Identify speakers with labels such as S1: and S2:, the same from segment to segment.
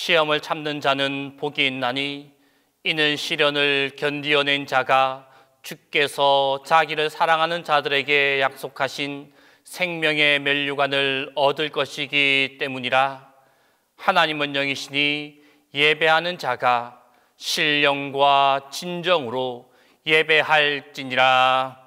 S1: 시험을 참는 자는 복이 있나니 이는 시련을 견디어낸 자가 주께서 자기를 사랑하는 자들에게 약속하신 생명의 면류관을 얻을 것이기 때문이라. 하나님은 영이시니 예배하는 자가 신령과 진정으로 예배할지니라.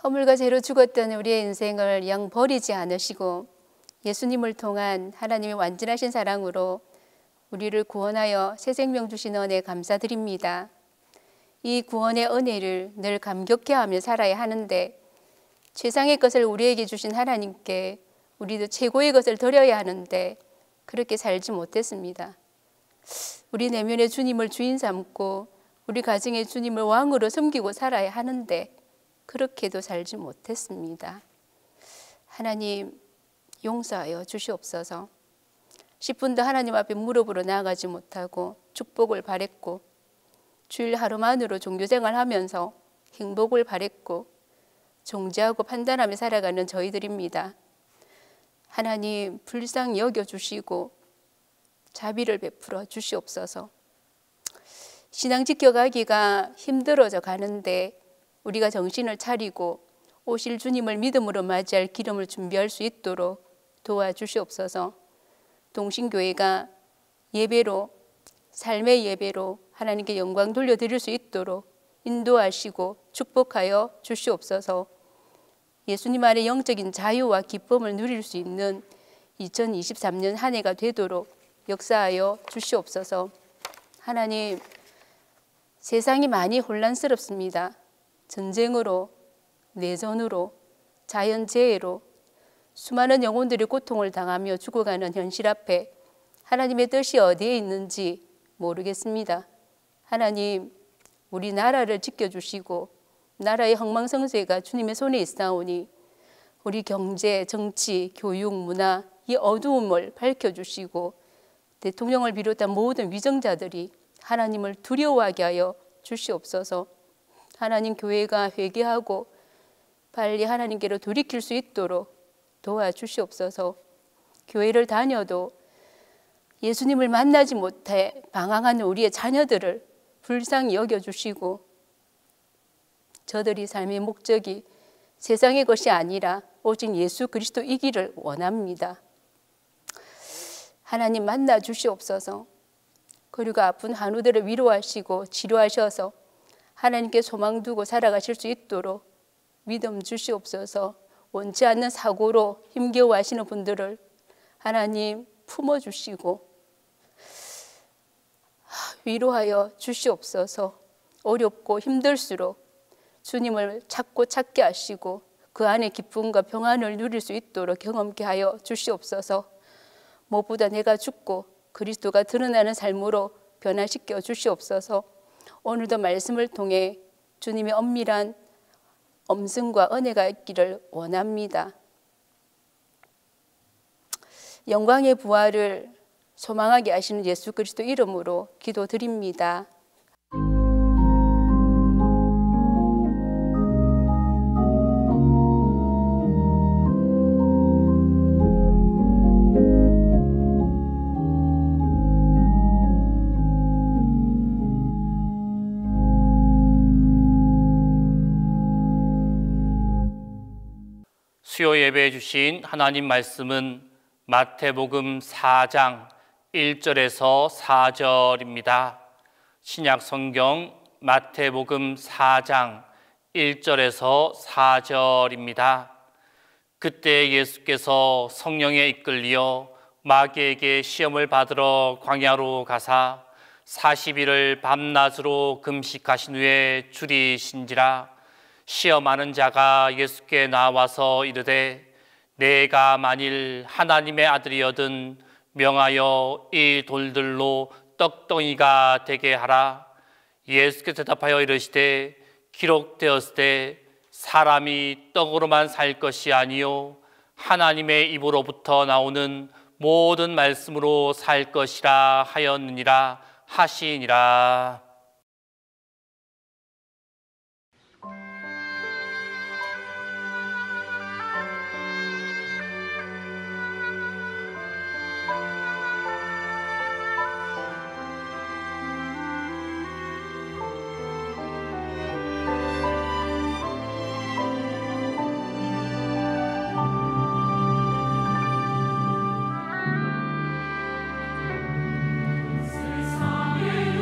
S2: 허물과 죄로 죽었던 우리의 인생을 영 버리지 않으시고 예수님을 통한 하나님의 완전하신 사랑으로 우리를 구원하여 새 생명 주신 은혜 감사드립니다. 이 구원의 은혜를 늘 감격해하며 살아야 하는데 최상의 것을 우리에게 주신 하나님께 우리도 최고의 것을 드려야 하는데 그렇게 살지 못했습니다. 우리 내면의 주님을 주인 삼고 우리 가정의 주님을 왕으로 섬기고 살아야 하는데 그렇게도 살지 못했습니다. 하나님 용서하여 주시옵소서. 10분도 하나님 앞에 무릎으로 나아가지 못하고 축복을 바랬고 주일 하루만으로 종교생활 하면서 행복을 바랬고 정죄하고 판단하며 살아가는 저희들입니다. 하나님 불쌍히 여겨주시고 자비를 베풀어 주시옵소서. 신앙 지켜가기가 힘들어져 가는데 우리가 정신을 차리고 오실 주님을 믿음으로 맞이할 기름을 준비할 수 있도록 도와주시옵소서. 동신교회가 예배로 삶의 예배로 하나님께 영광 돌려드릴 수 있도록 인도하시고 축복하여 주시옵소서. 예수님 안에 영적인 자유와 기쁨을 누릴 수 있는 2023년 한 해가 되도록 역사하여 주시옵소서. 하나님, 세상이 많이 혼란스럽습니다. 전쟁으로, 내전으로, 자연재해로 수많은 영혼들이 고통을 당하며 죽어가는 현실 앞에 하나님의 뜻이 어디에 있는지 모르겠습니다. 하나님, 우리 나라를 지켜주시고 나라의 흥망성쇠가 주님의 손에 있사오니 우리 경제, 정치, 교육, 문화 이 어두움을 밝혀주시고 대통령을 비롯한 모든 위정자들이 하나님을 두려워하게 하여 주시옵소서. 하나님, 교회가 회개하고 빨리 하나님께로 돌이킬 수 있도록 도와주시옵소서. 교회를 다녀도 예수님을 만나지 못해 방황하는 우리의 자녀들을 불쌍히 여겨주시고 저들이 삶의 목적이 세상의 것이 아니라 오직 예수 그리스도이기를 원합니다. 하나님 만나 주시옵소서. 그리고 아픈 한우들을 위로하시고 치료하셔서 하나님께 소망 두고 살아가실 수 있도록 믿음 주시옵소서. 원치 않는 사고로 힘겨워하시는 분들을 하나님 품어주시고 위로하여 주시옵소서. 어렵고 힘들수록 주님을 찾고 찾게 하시고 그 안에 기쁨과 평안을 누릴 수 있도록 경험케 하여 주시옵소서. 무엇보다 내가 죽고 그리스도가 드러나는 삶으로 변화시켜 주시옵소서. 오늘도 말씀을 통해 주님의 엄밀한 엄승과 은혜가 있기를 원합니다. 영광의 부활을 소망하게 하시는 예수 그리스도 이름으로 기도드립니다.
S1: 수요 예배해 주신 하나님 말씀은 마태복음 4장 1절에서 4절입니다. 신약 성경 마태복음 4장 1절에서 4절입니다. 그때 예수께서 성령에 이끌리어 마귀에게 시험을 받으러 광야로 가사 40일을 밤낮으로 금식하신 후에 줄이신지라. 시험하는 자가 예수께 나와서 이르되 내가 만일 하나님의 아들이거든 명하여 이 돌들로 떡덩이가 되게 하라. 예수께서 대답하여 이르시되 기록되었으되 사람이 떡으로만 살 것이 아니요 하나님의 입으로부터 나오는 모든 말씀으로 살 것이라 하였느니라 하시니라.
S3: 세상에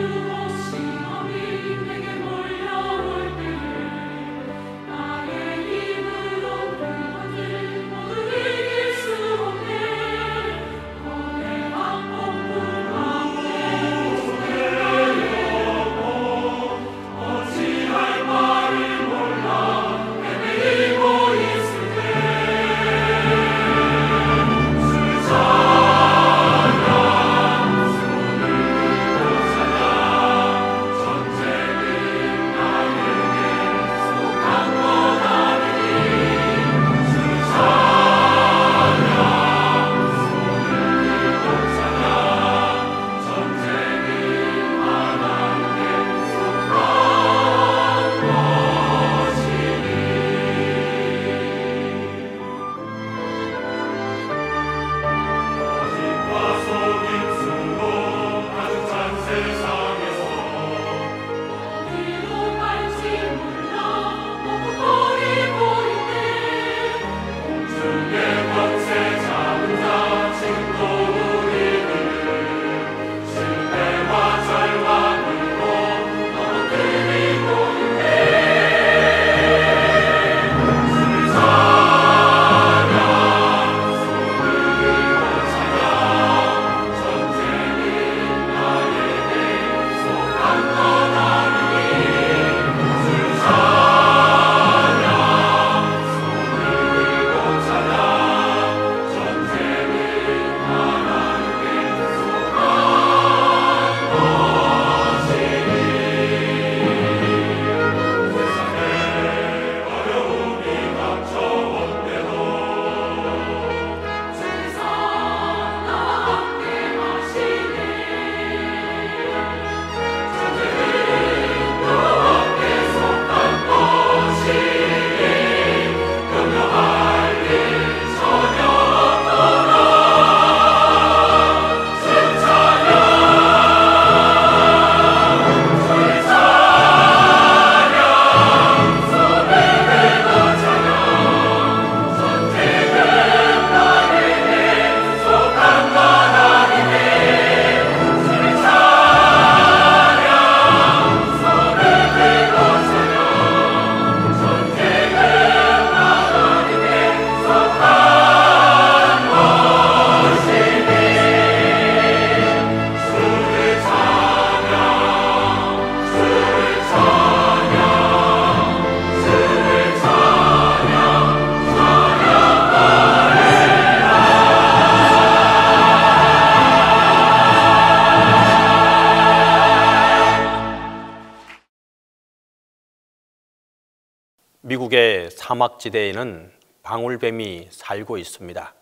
S3: 미국의 사막지대에는 방울뱀이 살고 있습니다.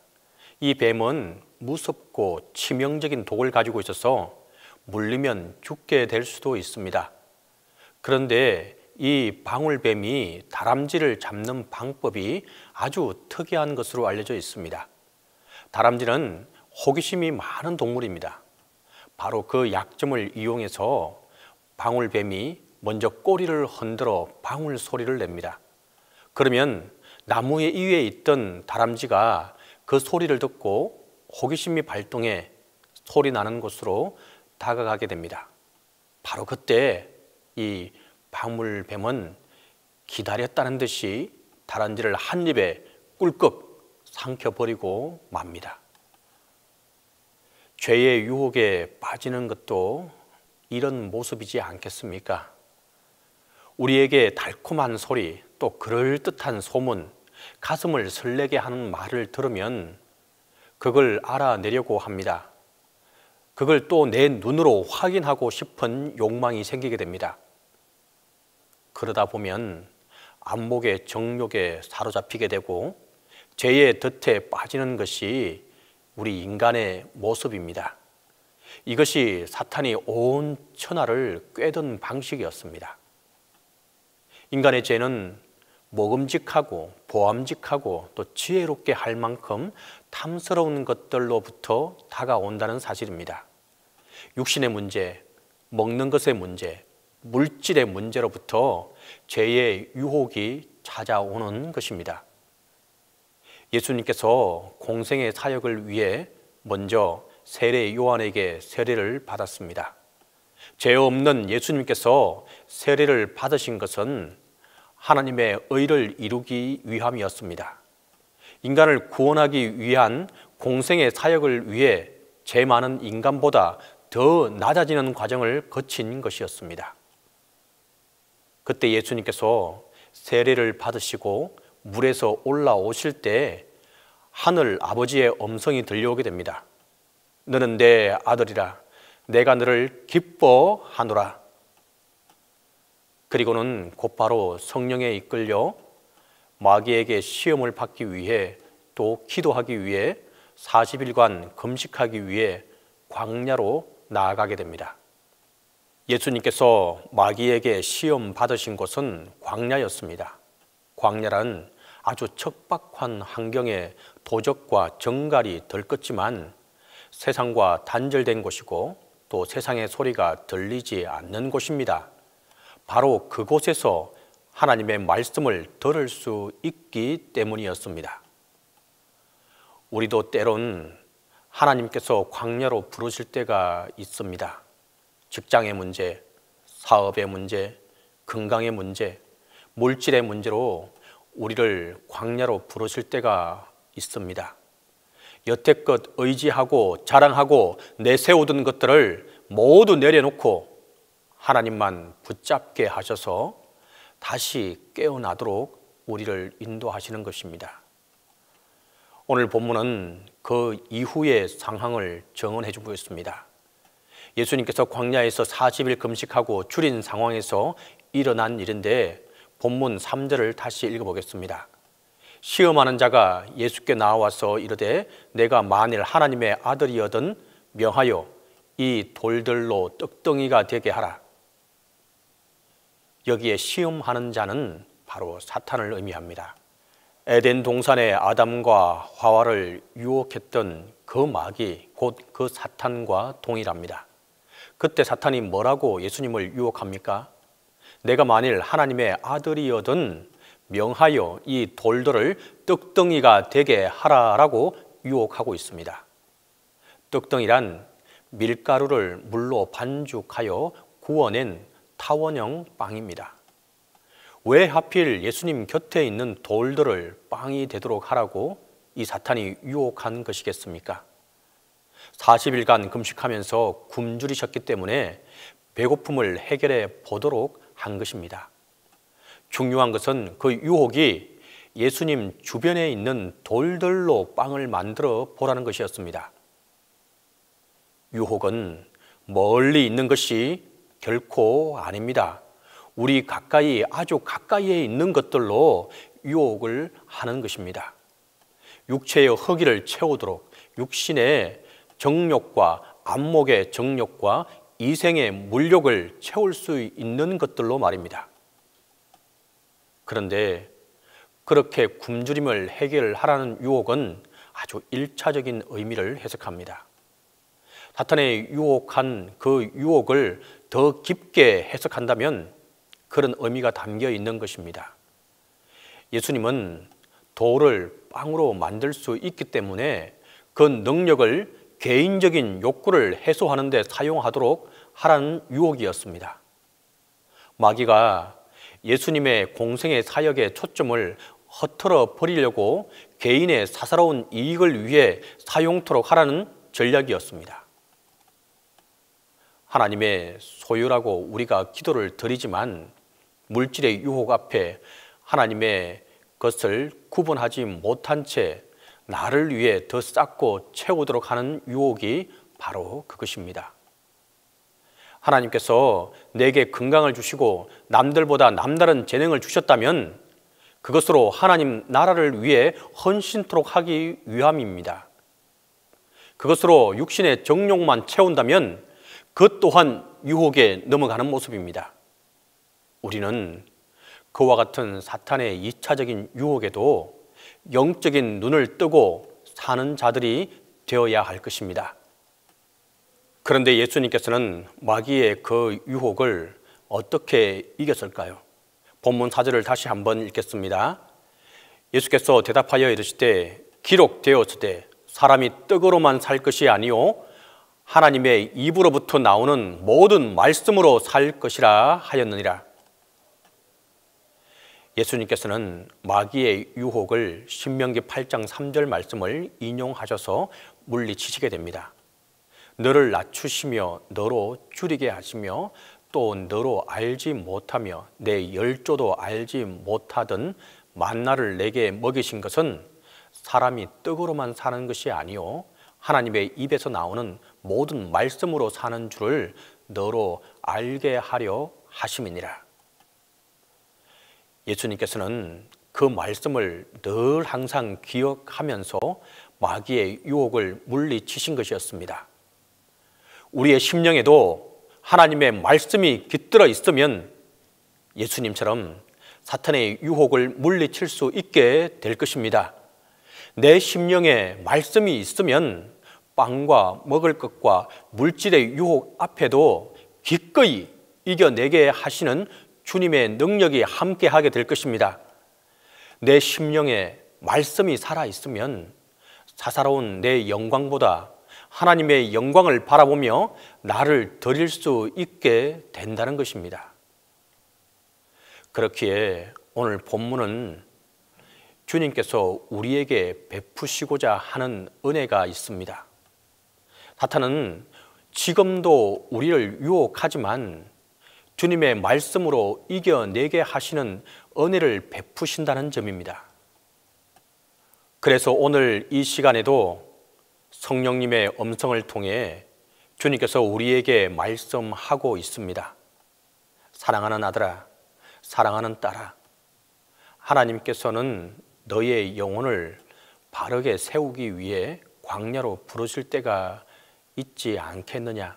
S3: 이 뱀은 무섭고 치명적인 독을 가지고 있어서 물리면 죽게 될 수도 있습니다. 그런데 이 방울뱀이 다람쥐를 잡는 방법이 아주 특이한 것으로 알려져 있습니다. 다람쥐는 호기심이 많은 동물입니다. 바로 그 약점을 이용해서 방울뱀이 먼저 꼬리를 흔들어 방울 소리를 냅니다. 그러면 나무 위에 있던 다람쥐가 그 소리를 듣고 호기심이 발동해 소리 나는 곳으로 다가가게 됩니다. 바로 그때 이 방울뱀은 기다렸다는 듯이 다람쥐를 한 입에 꿀꺽 삼켜버리고 맙니다. 죄의 유혹에 빠지는 것도 이런 모습이지 않겠습니까? 우리에게 달콤한 소리, 또 그럴듯한 소문, 가슴을 설레게 하는 말을 들으면 그걸 알아내려고 합니다. 그걸 또 내 눈으로 확인하고 싶은 욕망이 생기게 됩니다. 그러다 보면 안목의 정욕에 사로잡히게 되고 죄의 덫에 빠지는 것이 우리 인간의 모습입니다. 이것이 사탄이 온 천하를 꿰든 방식이었습니다. 인간의 죄는 먹음직하고 보암직하고 또 지혜롭게 할 만큼 탐스러운 것들로부터 다가온다는 사실입니다. 육신의 문제, 먹는 것의 문제, 물질의 문제로부터 죄의 유혹이 찾아오는 것입니다. 예수님께서 공생의 사역을 위해 먼저 세례 요한에게 세례를 받았습니다. 죄 없는 예수님께서 세례를 받으신 것은 하나님의 의를 이루기 위함이었습니다. 인간을 구원하기 위한 공생의 사역을 위해 죄 많은 인간보다 더 낮아지는 과정을 거친 것이었습니다. 그때 예수님께서 세례를 받으시고 물에서 올라오실 때 하늘 아버지의 음성이 들려오게 됩니다. 너는 내 아들이라, 내가 너를 기뻐하노라. 그리고는 곧바로 성령에 이끌려 마귀에게 시험을 받기 위해 또 기도하기 위해 40일간 금식하기 위해 광야로 나아가게 됩니다. 예수님께서 마귀에게 시험 받으신 곳은 광야였습니다. 광야란 아주 척박한 환경에 도적과 정갈이 들끓지만 세상과 단절된 곳이고 또 세상의 소리가 들리지 않는 곳입니다. 바로 그곳에서 하나님의 말씀을 들을 수 있기 때문이었습니다. 우리도 때론 하나님께서 광야로 부르실 때가 있습니다. 직장의 문제, 사업의 문제, 건강의 문제, 물질의 문제로 우리를 광야로 부르실 때가 있습니다. 여태껏 의지하고 자랑하고 내세우던 것들을 모두 내려놓고 하나님만 붙잡게 하셔서 다시 깨어나도록 우리를 인도하시는 것입니다. 오늘 본문은 그 이후의 상황을 정언해 주고 있습니다. 예수님께서 광야에서 40일 금식하고 줄인 상황에서 일어난 일인데 본문 3절을 다시 읽어보겠습니다. 시험하는 자가 예수께 나와서 이르되 내가 만일 하나님의 아들이거든 명하여 이 돌들로 떡덩이가 되게 하라. 여기에 시험하는 자는 바로 사탄을 의미합니다. 에덴 동산의 아담과 하와를 유혹했던 그 마귀 곧 그 사탄과 동일합니다. 그때 사탄이 뭐라고 예수님을 유혹합니까? 내가 만일 하나님의 아들이거든 명하여 이 돌들을 떡덩이가 되게 하라라고 유혹하고 있습니다. 떡덩이란 밀가루를 물로 반죽하여 구워낸 타원형 빵입니다. 왜 하필 예수님 곁에 있는 돌들을 빵이 되도록 하라고 이 사탄이 유혹한 것이겠습니까? 40일간 금식하면서 굶주리셨기 때문에 배고픔을 해결해 보도록 한 것입니다. 중요한 것은 그 유혹이 예수님 주변에 있는 돌들로 빵을 만들어 보라는 것이었습니다. 유혹은 멀리 있는 것이 결코 아닙니다. 우리 가까이, 아주 가까이에 있는 것들로 유혹을 하는 것입니다. 육체의 허기를 채우도록 육신의 정욕과 안목의 정욕과 이생의 물욕을 채울 수 있는 것들로 말입니다. 그런데 그렇게 굶주림을 해결하라는 유혹은 아주 일차적인 의미를 해석합니다. 사탄의 유혹한 그 유혹을 더 깊게 해석한다면 그런 의미가 담겨 있는 것입니다. 예수님은 돌을 빵으로 만들 수 있기 때문에 그 능력을 개인적인 욕구를 해소하는 데 사용하도록 하라는 유혹이었습니다. 마귀가 예수님의 공생의 사역의 초점을 허틀어 버리려고 개인의 사사로운 이익을 위해 사용토록 하라는 전략이었습니다. 하나님의 소유라고 우리가 기도를 드리지만 물질의 유혹 앞에 하나님의 것을 구분하지 못한 채 나를 위해 더 쌓고 채우도록 하는 유혹이 바로 그것입니다. 하나님께서 내게 건강을 주시고 남들보다 남다른 재능을 주셨다면 그것으로 하나님 나라를 위해 헌신토록 하기 위함입니다. 그것으로 육신의 정욕만 채운다면 그것 또한 유혹에 넘어가는 모습입니다. 우리는 그와 같은 사탄의 2차적인 유혹에도 영적인 눈을 뜨고 사는 자들이 되어야 할 것입니다. 그런데 예수님께서는 마귀의 그 유혹을 어떻게 이겼을까요? 본문 4절을 다시 한번 읽겠습니다. 예수께서 대답하여 이르시되 기록되었으되 사람이 떡으로만 살 것이 아니요 하나님의 입으로부터 나오는 모든 말씀으로 살 것이라 하였느니라. 예수님께서는 마귀의 유혹을 신명기 8장 3절 말씀을 인용하셔서 물리치시게 됩니다. 너를 낮추시며 너로 줄이게 하시며 또 너로 알지 못하며 내 열조도 알지 못하던 만나를 내게 먹이신 것은 사람이 떡으로만 사는 것이 아니요 하나님의 입에서 나오는 모든 말씀으로 사는 줄을 너로 알게 하려 하심이니라. 예수님께서는 그 말씀을 늘 항상 기억하면서 마귀의 유혹을 물리치신 것이었습니다. 우리의 심령에도 하나님의 말씀이 깃들어 있으면 예수님처럼 사탄의 유혹을 물리칠 수 있게 될 것입니다. 내 심령에 말씀이 있으면 빵과 먹을 것과 물질의 유혹 앞에도 기꺼이 이겨내게 하시는 주님의 능력이 함께하게 될 것입니다. 내 심령에 말씀이 살아있으면 사사로운 내 영광보다 하나님의 영광을 바라보며 나를 드릴 수 있게 된다는 것입니다. 그렇기에 오늘 본문은 주님께서 우리에게 베푸시고자 하는 은혜가 있습니다. 사탄은 지금도 우리를 유혹하지만 주님의 말씀으로 이겨내게 하시는 은혜를 베푸신다는 점입니다. 그래서 오늘 이 시간에도 성령님의 음성을 통해 주님께서 우리에게 말씀하고 있습니다. 사랑하는 아들아, 사랑하는 딸아, 하나님께서는 너의 영혼을 바르게 세우기 위해 광야로 부르실 때가 있지 않겠느냐.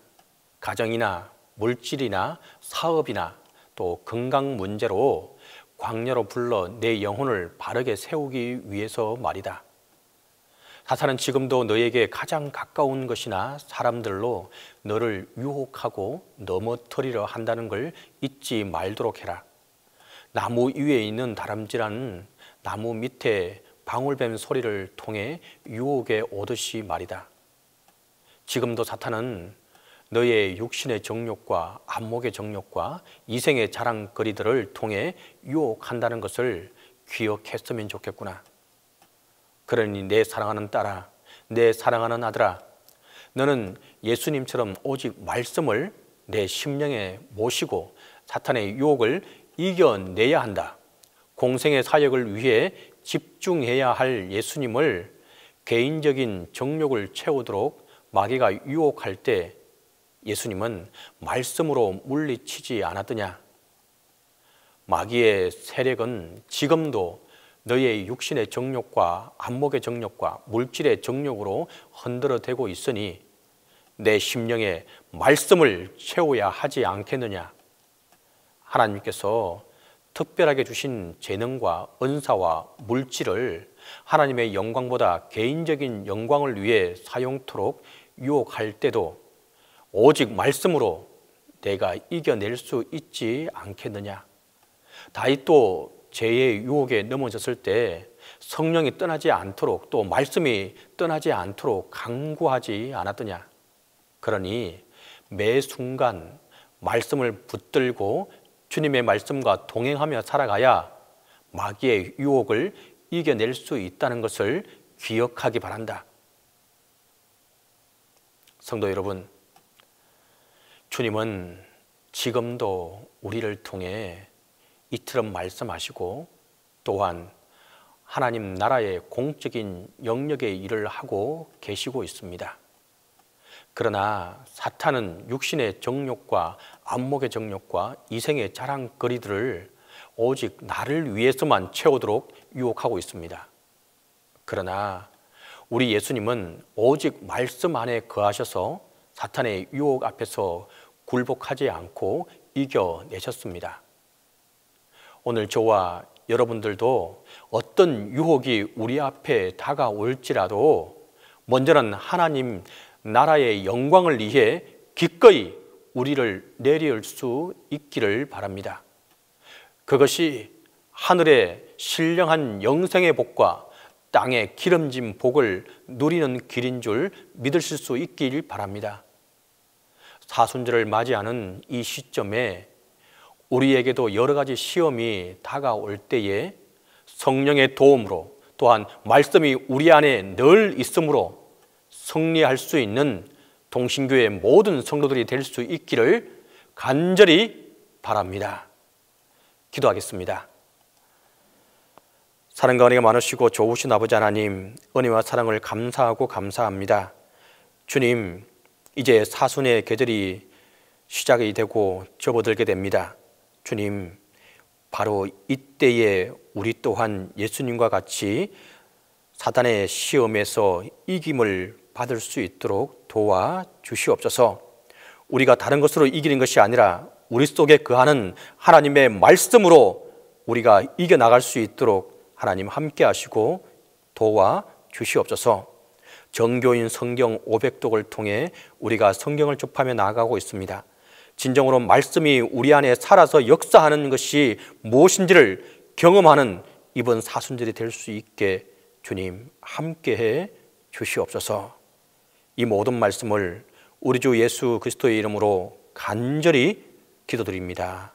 S3: 가정이나 물질이나 사업이나 또 건강 문제로 광야로 불러 내 영혼을 바르게 세우기 위해서 말이다. 사탄은 지금도 너에게 가장 가까운 것이나 사람들로 너를 유혹하고 넘어뜨리려 한다는 걸 잊지 말도록 해라. 나무 위에 있는 다람쥐라는 나무 밑에 방울뱀 소리를 통해 유혹에 오듯이 말이다. 지금도 사탄은 너의 육신의 정욕과 안목의 정욕과 이생의 자랑거리들을 통해 유혹한다는 것을 기억했으면 좋겠구나. 그러니 내 사랑하는 딸아, 내 사랑하는 아들아, 너는 예수님처럼 오직 말씀을 내 심령에 모시고 사탄의 유혹을 이겨내야 한다. 공생의 사역을 위해 집중해야 할 예수님을 개인적인 정욕을 채우도록 마귀가 유혹할 때 예수님은 말씀으로 물리치지 않았더냐? 마귀의 세력은 지금도 너의 육신의 정욕과 안목의 정욕과 물질의 정욕으로 흔들어대고 있으니 내 심령에 말씀을 채워야 하지 않겠느냐. 하나님께서 특별하게 주신 재능과 은사와 물질을 하나님의 영광보다 개인적인 영광을 위해 사용토록 유혹할 때도 오직 말씀으로 내가 이겨낼 수 있지 않겠느냐. 다윗도 죄의 유혹에 넘어졌을 때 성령이 떠나지 않도록 또 말씀이 떠나지 않도록 간구하지 않았더냐. 그러니 매 순간 말씀을 붙들고 주님의 말씀과 동행하며 살아가야 마귀의 유혹을 이겨낼 수 있다는 것을 기억하기 바란다. 성도 여러분, 주님은 지금도 우리를 통해 이처럼 말씀하시고 또한 하나님 나라의 공적인 영역의 일을 하고 계시고 있습니다. 그러나 사탄은 육신의 정욕과 안목의 정욕과 이생의 자랑거리들을 오직 나를 위해서만 채우도록 유혹하고 있습니다. 그러나 우리 예수님은 오직 말씀 안에 거하셔서 사탄의 유혹 앞에서 굴복하지 않고 이겨내셨습니다. 오늘 저와 여러분들도 어떤 유혹이 우리 앞에 다가올지라도 먼저는 하나님 나라의 영광을 위해 기꺼이 우리를 내려올 수 있기를 바랍니다. 그것이 하늘의 신령한 영생의 복과 땅의 기름진 복을 누리는 길인 줄 믿으실 수 있길 바랍니다. 사순절을 맞이하는 이 시점에 우리에게도 여러 가지 시험이 다가올 때에 성령의 도움으로 또한 말씀이 우리 안에 늘 있으므로 승리할 수 있는 동신교회 모든 성도들이 될 수 있기를 간절히 바랍니다. 기도하겠습니다. 사랑과 은혜가 많으시고 좋으신 아버지 하나님, 은혜와 사랑을 감사하고 감사합니다. 주님, 이제 사순의 계절이 시작이 되고 접어들게 됩니다. 주님, 바로 이때에 우리 또한 예수님과 같이 사단의 시험에서 이김을 받을 수 있도록 도와주시옵소서. 우리가 다른 것으로 이기는 것이 아니라 우리 속에 거하는 하나님의 말씀으로 우리가 이겨나갈 수 있도록 하나님 함께 하시고 도와주시옵소서. 정교인 성경 500독을 통해 우리가 성경을 접하며 나아가고 있습니다. 진정으로 말씀이 우리 안에 살아서 역사하는 것이 무엇인지를 경험하는 이번 사순절이 될 수 있게 주님 함께해 주시옵소서. 이 모든 말씀을 우리 주 예수 그리스도의 이름으로 간절히 기도드립니다.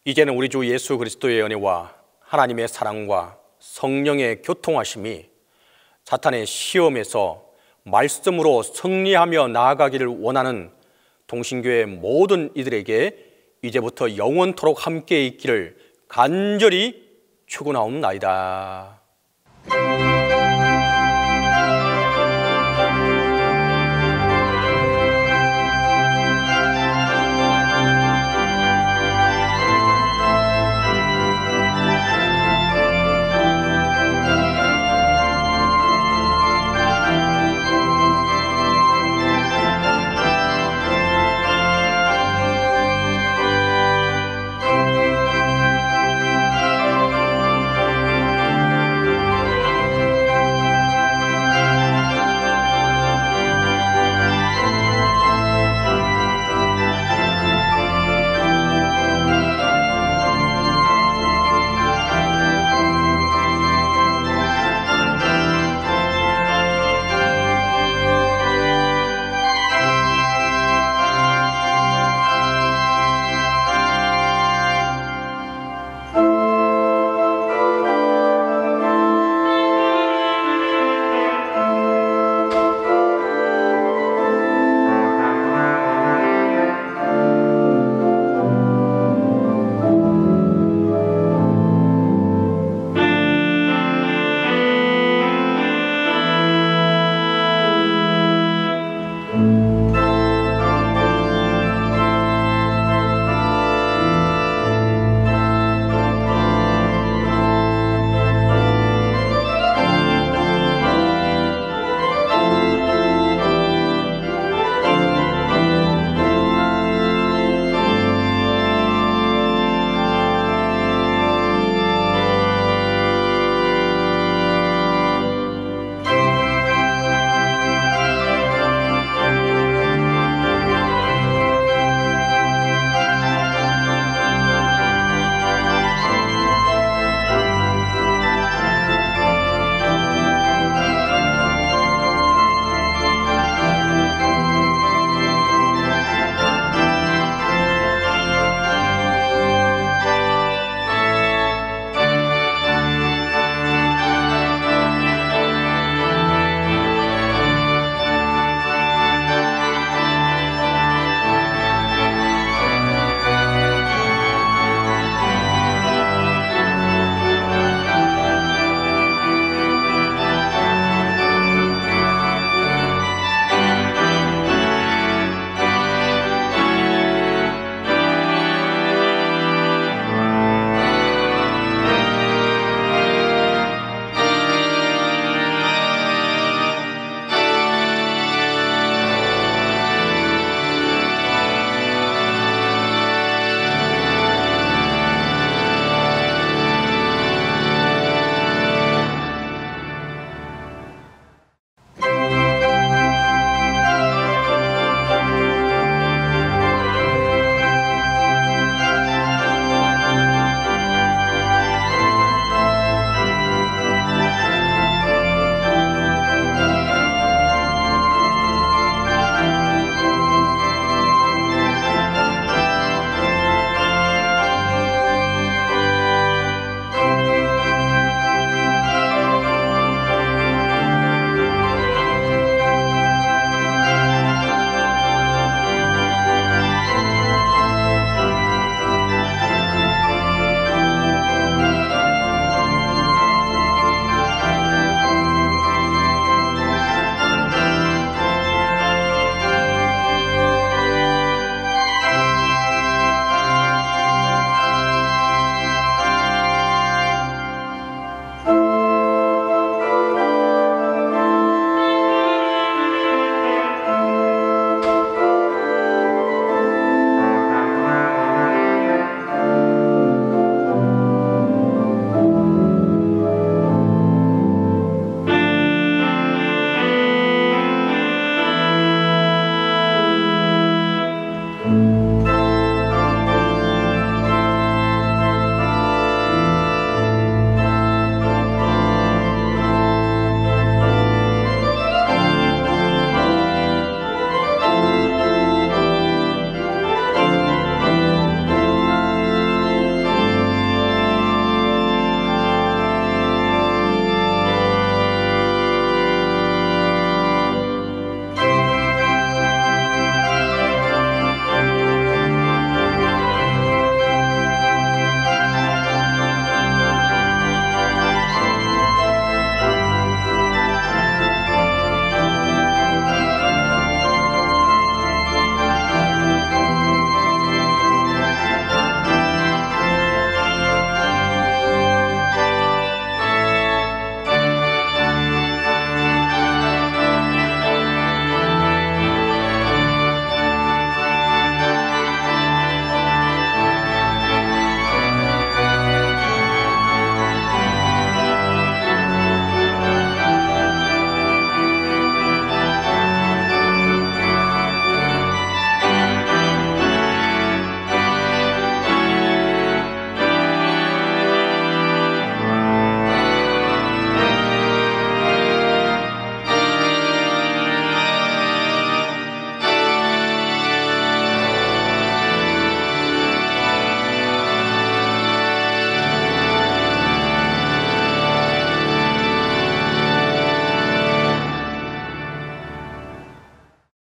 S3: 이제는 우리 주 예수 그리스도의 은혜와 하나님의 사랑과 성령의 교통하심이 사탄의 시험에서 말씀으로 승리하며 나아가기를 원하는 동신교회 모든 이들에게 이제부터 영원토록 함께 있기를 간절히 축원하옵나이다.